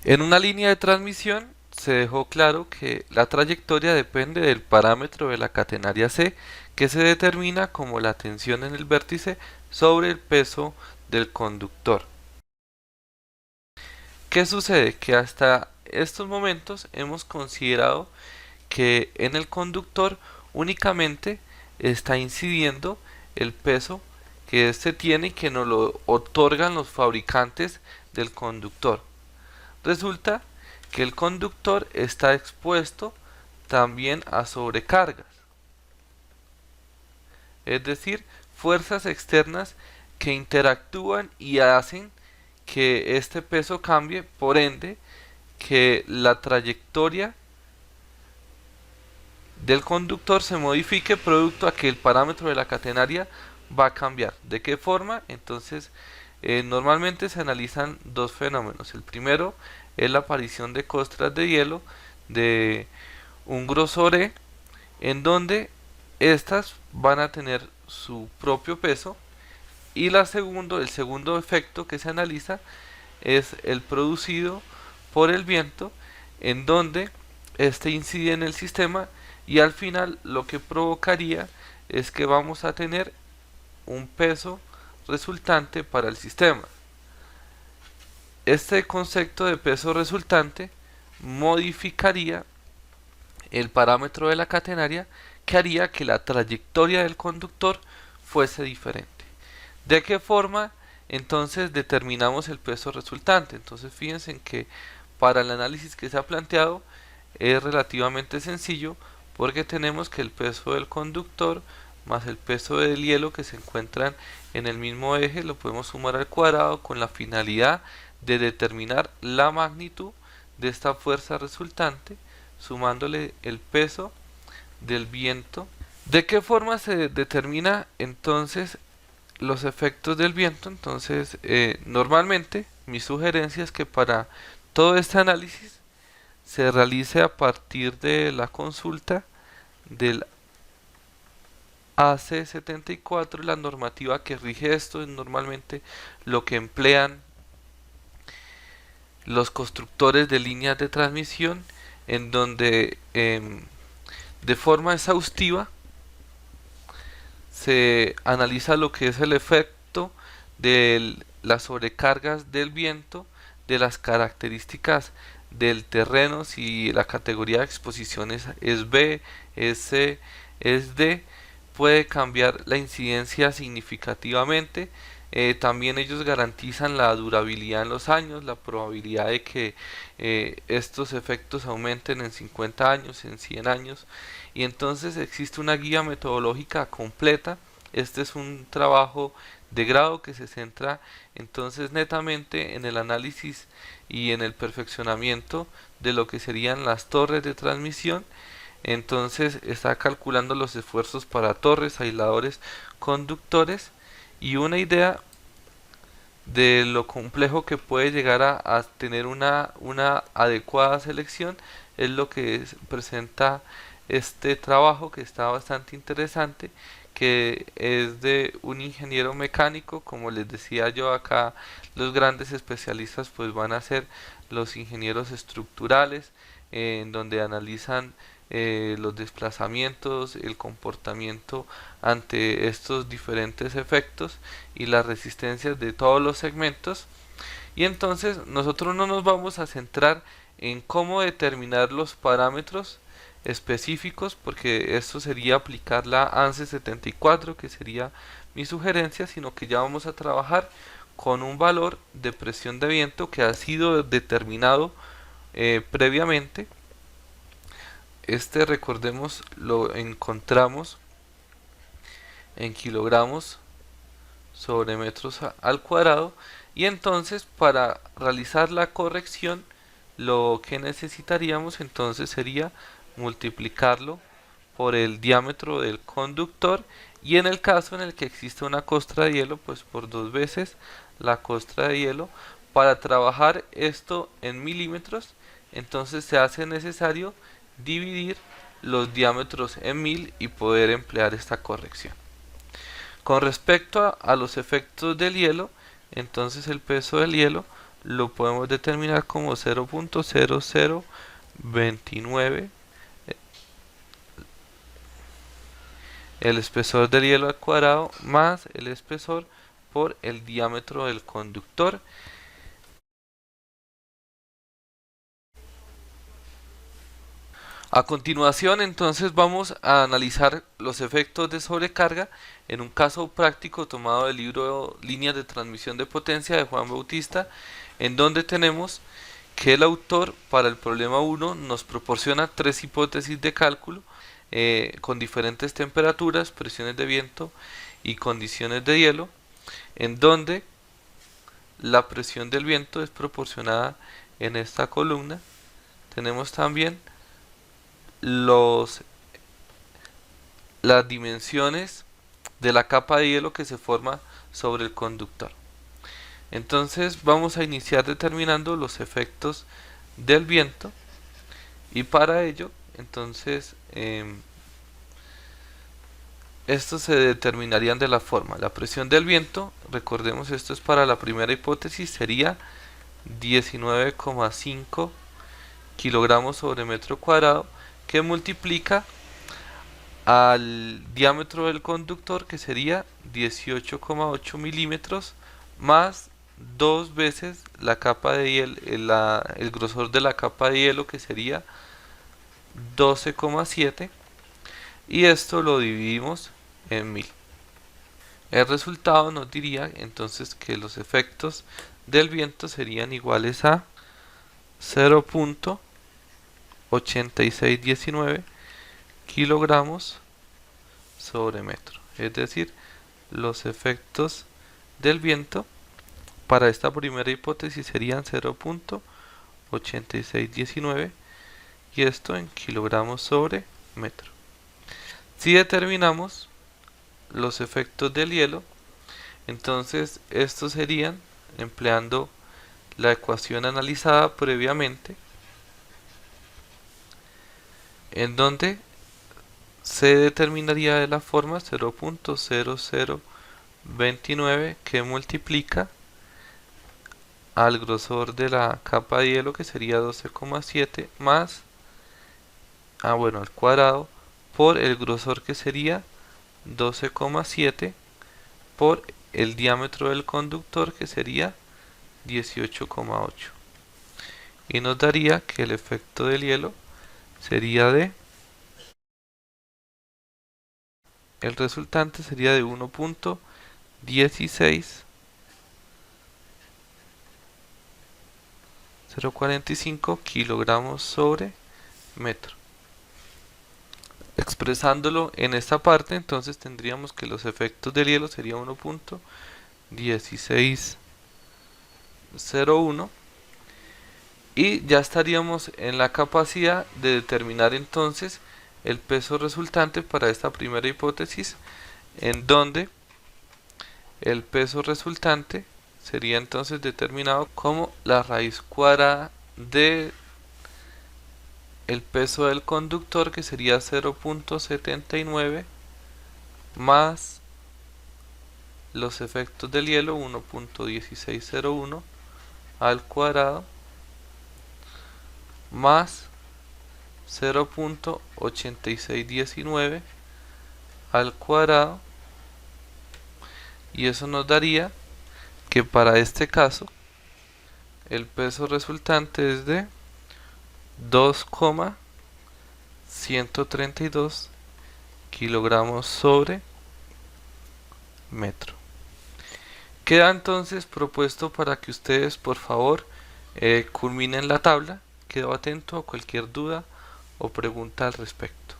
En una línea de transmisión se dejó claro que la trayectoria depende del parámetro de la catenaria C, que se determina como la tensión en el vértice sobre el peso del conductor. ¿Qué sucede? Que hasta estos momentos hemos considerado que en el conductor únicamente está incidiendo el peso que éste tiene y que nos lo otorgan los fabricantes del conductor. Resulta que el conductor está expuesto también a sobrecargas, es decir, fuerzas externas que interactúan y hacen que este peso cambie, por ende, que la trayectoria del conductor se modifique producto a que el parámetro de la catenaria va a cambiar. ¿De qué forma? Entonces, normalmente se analizan dos fenómenos. El primero es la aparición de costras de hielo de un grosor E, en donde estas van a tener su propio peso, y el segundo efecto que se analiza es el producido por el viento, en donde este incide en el sistema y al final lo que provocaría es que vamos a tener un peso resultante para el sistema. Este concepto de peso resultante modificaría el parámetro de la catenaria, que haría que la trayectoria del conductor fuese diferente. ¿De qué forma entonces determinamos el peso resultante? Entonces fíjense en que para el análisis que se ha planteado es relativamente sencillo, porque tenemos que el peso del conductor más el peso del hielo que se encuentran en el mismo eje lo podemos sumar al cuadrado con la finalidad de determinar la magnitud de esta fuerza resultante, sumándole el peso del viento. ¿De qué forma se determina entonces los efectos del viento? Entonces, normalmente mi sugerencia es que para todo este análisis se realice a partir de la consulta del AC74. La normativa que rige esto es normalmente lo que emplean los constructores de líneas de transmisión, en donde de forma exhaustiva se analiza lo que es el efecto de las sobrecargas del viento, de las características del terreno, si la categoría de exposición es B, es C, es D, puede cambiar la incidencia significativamente. También ellos garantizan la durabilidad en los años, la probabilidad de que estos efectos aumenten en 50 años, en 100 años, y entonces existe una guía metodológica completa. Este es un trabajo de grado que se centra entonces netamente en el análisis y en el perfeccionamiento de lo que serían las torres de transmisión. Entonces está calculando los esfuerzos para torres, aisladores, conductores, y una idea de lo complejo que puede llegar a tener una adecuada selección es lo que presenta este trabajo, que está bastante interesante, que es de un ingeniero mecánico. Como les decía yo, acá los grandes especialistas pues van a ser los ingenieros estructurales, en donde analizan los desplazamientos, el comportamiento ante estos diferentes efectos y las resistencias de todos los segmentos. Y entonces nosotros no nos vamos a centrar en cómo determinar los parámetros específicos, porque esto sería aplicar la ANSE 74, que sería mi sugerencia, sino que ya vamos a trabajar con un valor de presión de viento que ha sido determinado previamente. Este, recordemos, lo encontramos en kilogramos sobre metros al cuadrado, y entonces para realizar la corrección lo que necesitaríamos entonces sería multiplicarlo por el diámetro del conductor, y en el caso en el que existe una costra de hielo, pues por dos veces la costra de hielo. Para trabajar esto en milímetros, entonces se hace necesario dividir los diámetros en 1000 y poder emplear esta corrección. Con respecto a los efectos del hielo, entonces el peso del hielo lo podemos determinar como 0.0029 el espesor del hielo al cuadrado más el espesor por el diámetro del conductor. A continuación, entonces, vamos a analizar los efectos de sobrecarga en un caso práctico tomado del libro Líneas de transmisión de potencia de Juan Bautista, en donde tenemos que el autor para el problema 1 nos proporciona tres hipótesis de cálculo con diferentes temperaturas, presiones de viento y condiciones de hielo, en donde la presión del viento es proporcionada en esta columna. Tenemos también las dimensiones de la capa de hielo que se forma sobre el conductor. Entonces vamos a iniciar determinando los efectos del viento, y para ello entonces estos se determinarían de la forma: la presión del viento, recordemos esto es para la primera hipótesis, sería 19,5 kilogramos sobre metro cuadrado, que multiplica al diámetro del conductor, que sería 18,8 milímetros, más dos veces la capa de hielo, el grosor de la capa de hielo, que sería 12,7, y esto lo dividimos en 1000. El resultado nos diría entonces que los efectos del viento serían iguales a 0.8619 kilogramos sobre metro. Es decir, los efectos del viento para esta primera hipótesis serían 0.8619, y esto en kilogramos sobre metro. Si determinamos los efectos del hielo, entonces estos serían empleando la ecuación analizada previamente, en donde se determinaría de la forma 0.0029, que multiplica al grosor de la capa de hielo, que sería 12,7, más al cuadrado por el grosor, que sería 12,7, por el diámetro del conductor, que sería 18,8, y nos daría que el efecto del hielo sería el resultante sería de 1.16045 kilogramos sobre metro. Expresándolo en esta parte, entonces tendríamos que los efectos del hielo sería 1.1601, y ya estaríamos en la capacidad de determinar entonces el peso resultante para esta primera hipótesis, en donde el peso resultante sería entonces determinado como la raíz cuadrada de el peso del conductor, que sería 0.79, más los efectos del hielo 1.1601 al cuadrado, más 0.8619 al cuadrado, y eso nos daría que para este caso el peso resultante es de 2,132 kilogramos sobre metro. Queda entonces propuesto para que ustedes por favor culminen la tabla. Quedo atento a cualquier duda o pregunta al respecto.